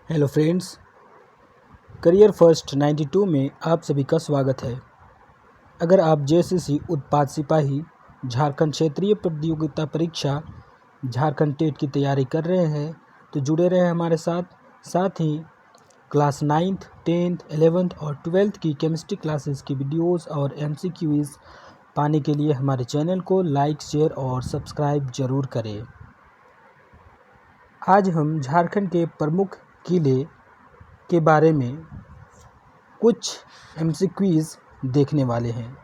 Hello friends, career first 92 में आप सभी का स्वागत है। अगर आप जेएसएससी उत्पाद सिपाही झारखंड क्षेत्रीय प्रतियोगिता परीक्षा झारखंड टेट की तैयारी कर रहे हैं तो जुड़े रहें हमारे साथ ही क्लास 9th 10th 11th और 12th की केमिस्ट्री क्लासेस की वीडियोस और एमसीक्यूज पाने के लिए हमारे चैनल को लाइक, शेयर और सब्सक्राइब ज़रूर करें। आज हम झारखंड के प्रमुख किले के बारे में कुछ एमसीक्यूज देखने वाले हैं,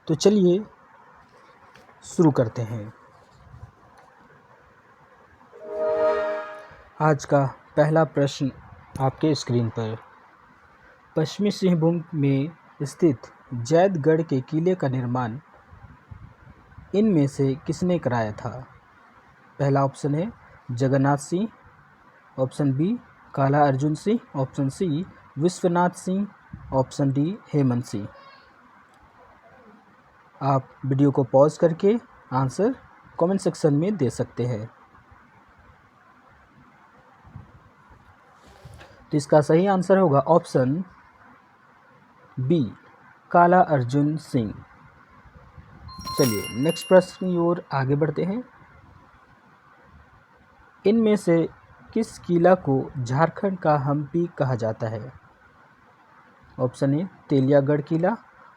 तो चलिए शुरू करते हैं। आज का पहला प्रश्न आपके स्क्रीन पर। पश्चिमी सिंहभूम में स्थित जैदगढ़ के किले का निर्माण इनमें से किसने कराया था? पहला ऑप्शन है Jagannath Singh, option B Kala Arjun Singh, option C Vishwanath Singh, option D Hemant Singh. आप वीडियो को पॉज करके आंसर कमेंट सेक्शन में दे सकते हैं। तो इसका सही आंसर होगा ऑप्शन बी काला अर्जुन सिंह। चलिए नेक्स्ट प्रश्न की ओर आगे बढ़ते हैं। इनमें से किस किला को झारखंड का हम्पी कहा जाता है? ऑप्शन ए तेलियागढ़ किला,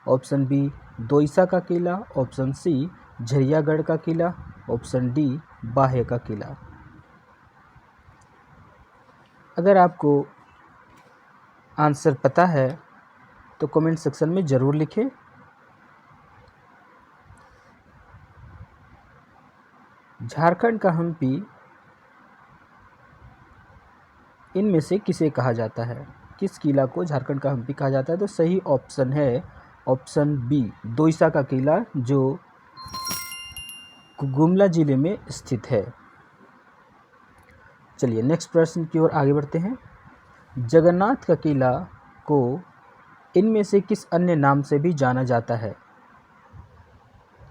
ऑप्शन बी दोईसा का किला, ऑप्शन सी झरियागढ़ का किला, ऑप्शन डी बाहे का किला। अगर आपको आंसर पता है तो कमेंट सेक्शन में ज़रूर लिखें। झारखंड का हम्पी इनमें से किसे कहा जाता है? किस किला को झारखंड का हम्पी कहा जाता है? तो सही ऑप्शन है ऑप्शन बी दोईसा का किला, जो गुमला जिले में स्थित है। चलिए नेक्स्ट प्रश्न की ओर आगे बढ़ते हैं। जगन्नाथ का किला को इनमें से किस अन्य नाम से भी जाना जाता है?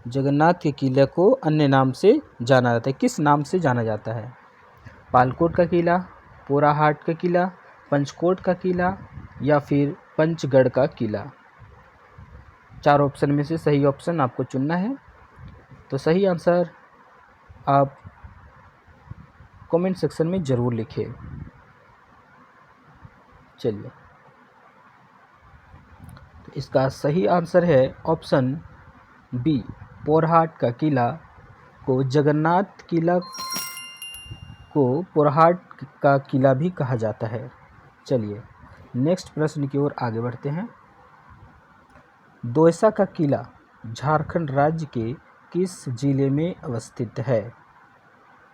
जगन्नाथ के किले को अन्य नाम से जाना जाता है, किस नाम से जाना जाता है? पालकोट का किला, पोराहाट का किला, पंचकोट का किला या फिर पंचगढ़ का किला। चार ऑप्शन में से सही ऑप्शन आपको चुनना है। तो सही आंसर आप कमेंट सेक्शन में ज़रूर लिखें। चलिए, तो इसका सही आंसर है ऑप्शन बी पोरहाट का किला को जगन्नाथ किला को पोरहाट का किला भी कहा जाता है। चलिए नेक्स्ट प्रश्न की ओर आगे बढ़ते हैं। दोईसा का किला झारखंड राज्य के किस जिले में अवस्थित है?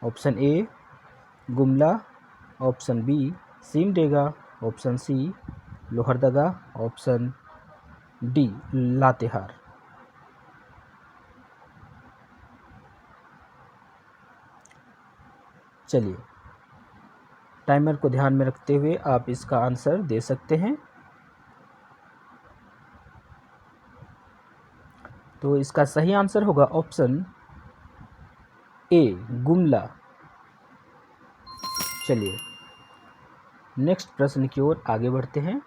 Option A Gumla, option B Simdega, option C Lohardaga, option D Latehar. चलिए टाइमर को ध्यान में रखते हुए आप इसका आंसर दे सकते हैं। तो इसका सही आंसर होगा ऑप्शन ए गुमला। चलिए नेक्स्ट प्रश्न की ओर आगे बढ़ते हैं।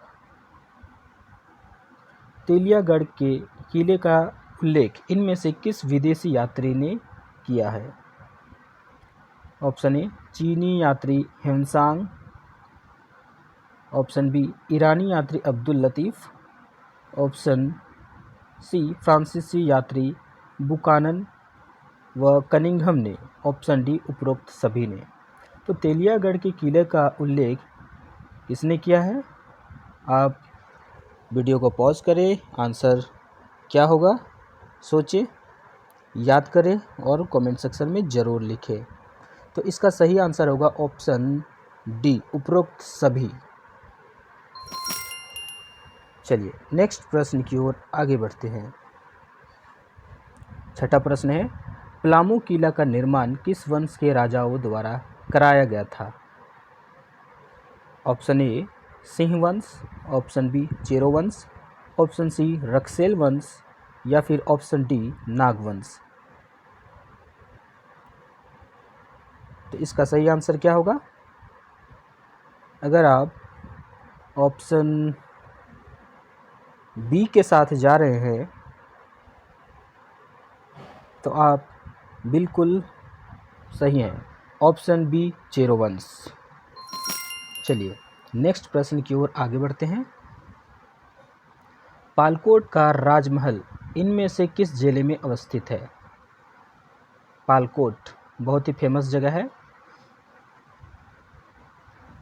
तेलियागढ़ के किले का उल्लेख इनमें से किस विदेशी यात्री ने किया है? ऑप्शन ए चीनी यात्री ह्वेनसांग, ऑप्शन बी ईरानी यात्री अब्दुल लतीफ़, ऑप्शन सी फ्रांसीसी यात्री बुकानन व कनिंघम ने, ऑप्शन डी उपरोक्त सभी ने। तो तेलियागढ़ के किले का उल्लेख किसने किया है? आप वीडियो को पॉज करें, आंसर क्या होगा सोचें, याद करें और कमेंट सेक्शन में ज़रूर लिखें। तो इसका सही आंसर होगा ऑप्शन डी उपरोक्त सभी। चलिए नेक्स्ट प्रश्न की ओर आगे बढ़ते हैं। छठा प्रश्न है, पलामू किला का निर्माण किस वंश के राजाओं द्वारा कराया गया था? ऑप्शन ए सिंह वंश, ऑप्शन बी चेरो वंश, ऑप्शन सी रक्सेल वंश या फिर ऑप्शन डी नाग वंश। तो इसका सही आंसर क्या होगा? अगर आप ऑप्शन बी के साथ जा रहे हैं तो आप बिल्कुल सही हैं। ऑप्शन बी चेरोवंश। चलिए नेक्स्ट प्रश्न की ओर आगे बढ़ते हैं। पालकोट का राजमहल इनमें से किस जिले में अवस्थित है? पालकोट बहुत ही फेमस जगह है।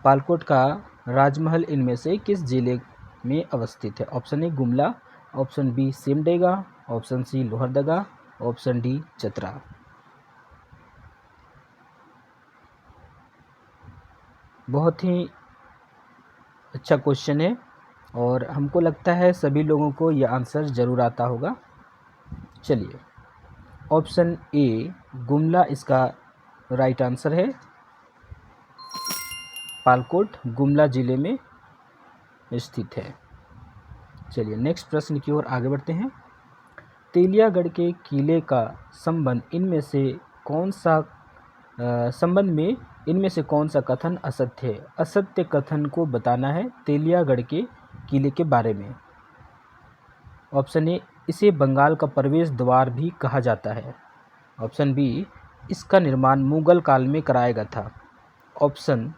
पालकोट का राजमहल इनमें से किस जिले में अवस्थित है? Option A Gumla, option B Simdega, option C Lohardaga, option D Chatra. बहुत ही अच्छा क्वेश्चन है और हमको लगता है सभी लोगों को यह आंसर ज़रूर आता होगा। चलिए ऑप्शन ए गुमला इसका राइट आंसर है। पालकोट गुमला ज़िले में स्थित है। चलिए नेक्स्ट प्रश्न की ओर आगे बढ़ते हैं। तेलियागढ़ के किले का संबंध इनमें से कौन सा कथन असत्य है? असत्य कथन को बताना है तेलियागढ़ के किले के बारे में। ऑप्शन ए इसे बंगाल का प्रवेश द्वार भी कहा जाता है। ऑप्शन बी इसका निर्माण मुगल काल में कराया गया था। ऑप्शन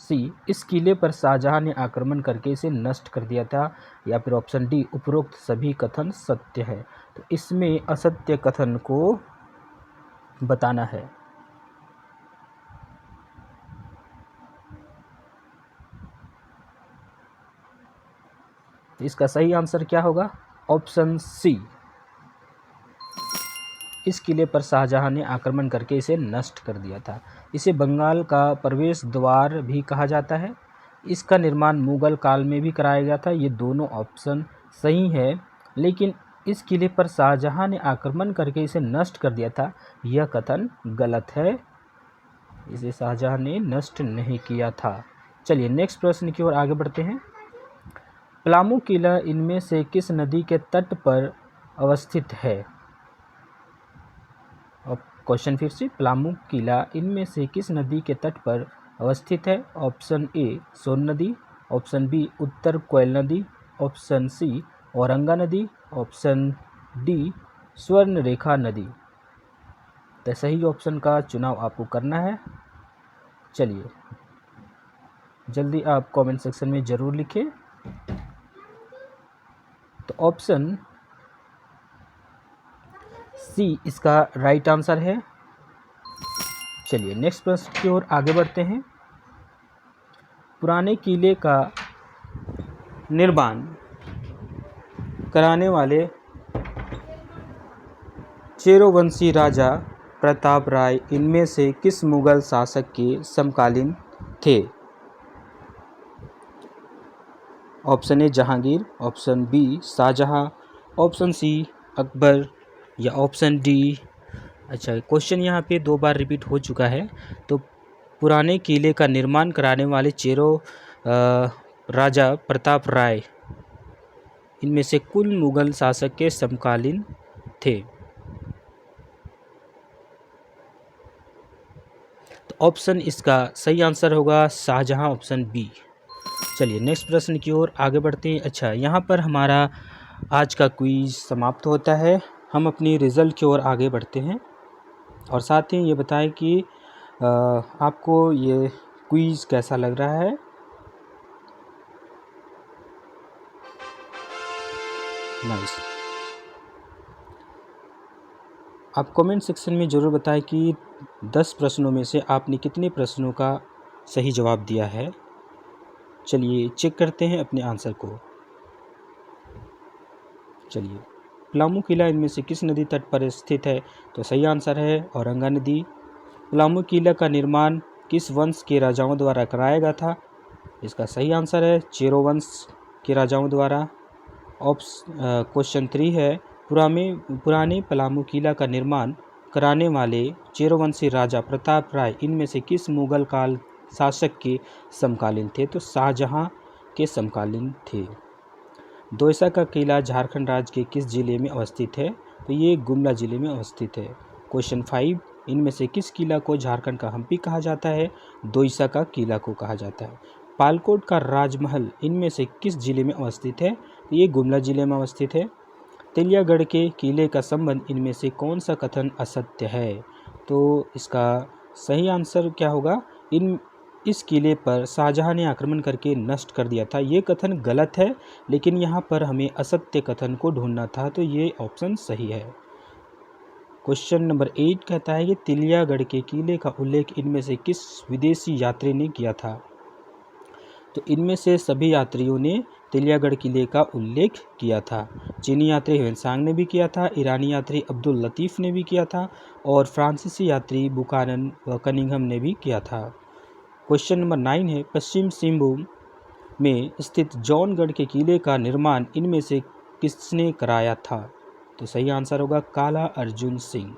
सी इस किले पर शाहजहां ने आक्रमण करके इसे नष्ट कर दिया था। या फिर ऑप्शन डी उपरोक्त सभी कथन सत्य है। तो इसमें असत्य कथन को बताना है। इसका सही आंसर क्या होगा? ऑप्शन सी इस किले पर शाहजहां ने आक्रमण करके इसे नष्ट कर दिया था। इसे बंगाल का प्रवेश द्वार भी कहा जाता है। इसका निर्माण मुगल काल में भी कराया गया था। ये दोनों ऑप्शन सही है, लेकिन इस किले पर शाहजहां ने आक्रमण करके इसे नष्ट कर दिया था, यह कथन गलत है। इसे शाहजहां ने नष्ट नहीं किया था। चलिए नेक्स्ट प्रश्न की ओर आगे बढ़ते हैं। पलामू किला इनमें से किस नदी के तट पर अवस्थित है? और क्वेश्चन फिर से, पलामू किला इनमें से किस नदी के तट पर अवस्थित है? ऑप्शन ए सोन नदी, ऑप्शन बी उत्तर कोयल नदी, ऑप्शन सी औरंगा नदी, ऑप्शन डी स्वर्ण रेखा नदी। तो सही ऑप्शन का चुनाव आपको करना है। चलिए जल्दी आप कमेंट सेक्शन में ज़रूर लिखें। तो ऑप्शन सी इसका राइट आंसर है। चलिए नेक्स्ट प्रश्न की ओर आगे बढ़ते हैं। पुराने किले का निर्माण कराने वाले चेरोवंशी राजा प्रताप राय इनमें से किस मुगल शासक के समकालीन थे? Option A Jahangir, option B Shahjahan, option C Akbar या ऑप्शन डी। अच्छा क्वेश्चन यहाँ पे दो बार रिपीट हो चुका है। तो पुराने किले का निर्माण कराने वाले चेरो राजा प्रताप राय इनमें से कुल मुगल शासक के समकालीन थे। तो ऑप्शन इसका सही आंसर होगा शाहजहां, ऑप्शन बी। चलिए नेक्स्ट प्रश्न की ओर आगे बढ़ते हैं। अच्छा यहाँ पर हमारा आज का क्विज समाप्त होता है। हम अपनी रिज़ल्ट की ओर आगे बढ़ते हैं और साथ ही ये बताएं कि आपको ये क्विज कैसा लग रहा है। नाइस। आप कमेंट सेक्शन में ज़रूर बताएं कि 10 प्रश्नों में से आपने कितने प्रश्नों का सही जवाब दिया है। चलिए चेक करते हैं अपने आंसर को। चलिए पलामू किला इनमें से किस नदी तट पर स्थित है? तो सही आंसर है औरंगा नदी। पलामू किला का निर्माण किस वंश के राजाओं द्वारा कराया गया था? इसका सही आंसर है चेरो वंश के राजाओं द्वारा। क्वेश्चन 3 है पुराने पलामू किला का निर्माण कराने वाले चेरोवंशी राजा प्रताप राय इनमें से किस मुगल काल शासक के समकालीन थे? तो शाहजहां के समकालीन थे। दोयसा का किला झारखंड राज्य के किस जिले में अवस्थित है? तो ये गुमला जिले में अवस्थित है। क्वेश्चन 5 इनमें से किस किला को झारखंड का हम्पी कहा जाता है? दोईसा का किला को कहा जाता है। पालकोट का राजमहल इनमें से किस जिले में अवस्थित है? तो ये गुमला जिले में अवस्थित है। तेलियागढ़ के किले का संबंध इनमें से कौन सा कथन असत्य है? तो इसका सही आंसर क्या होगा? इस किले पर शाहजहां ने आक्रमण करके नष्ट कर दिया था। ये कथन गलत है, लेकिन यहाँ पर हमें असत्य कथन को ढूंढना था, तो ये ऑप्शन सही है। क्वेश्चन नंबर 8 कहता है कि तेलियागढ़ के किले का उल्लेख इनमें से किस विदेशी यात्री ने किया था? तो इनमें से सभी यात्रियों ने तेलियागढ़ किले का उल्लेख किया था। चीनी यात्री ह्वेनसांग ने भी किया था, ईरानी यात्री अब्दुल लतीफ़ ने भी किया था और फ्रांसीसी यात्री बुकानन व कनिंघम ने भी किया था। क्वेश्चन नंबर 9 है, पश्चिम सिंहभूम में स्थित जौनगढ़ के किले का निर्माण इनमें से किसने कराया था? तो सही आंसर होगा काला अर्जुन सिंह।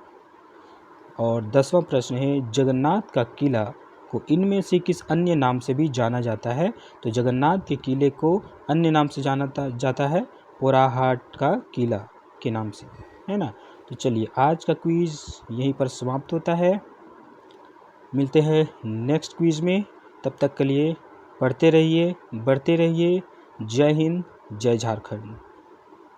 और 10वां प्रश्न है, जगन्नाथ का किला को इनमें से किस अन्य नाम से भी जाना जाता है? तो जगन्नाथ के किले को अन्य नाम से जाना जाता है पोराहाट का किला के नाम से, है ना। तो चलिए आज का क्विज़ यहीं पर समाप्त होता है। मिलते हैं नेक्स्ट क्विज़ में, तब तक के लिए पढ़ते रहिए, बढ़ते रहिए। जय हिंद, जय झारखंड।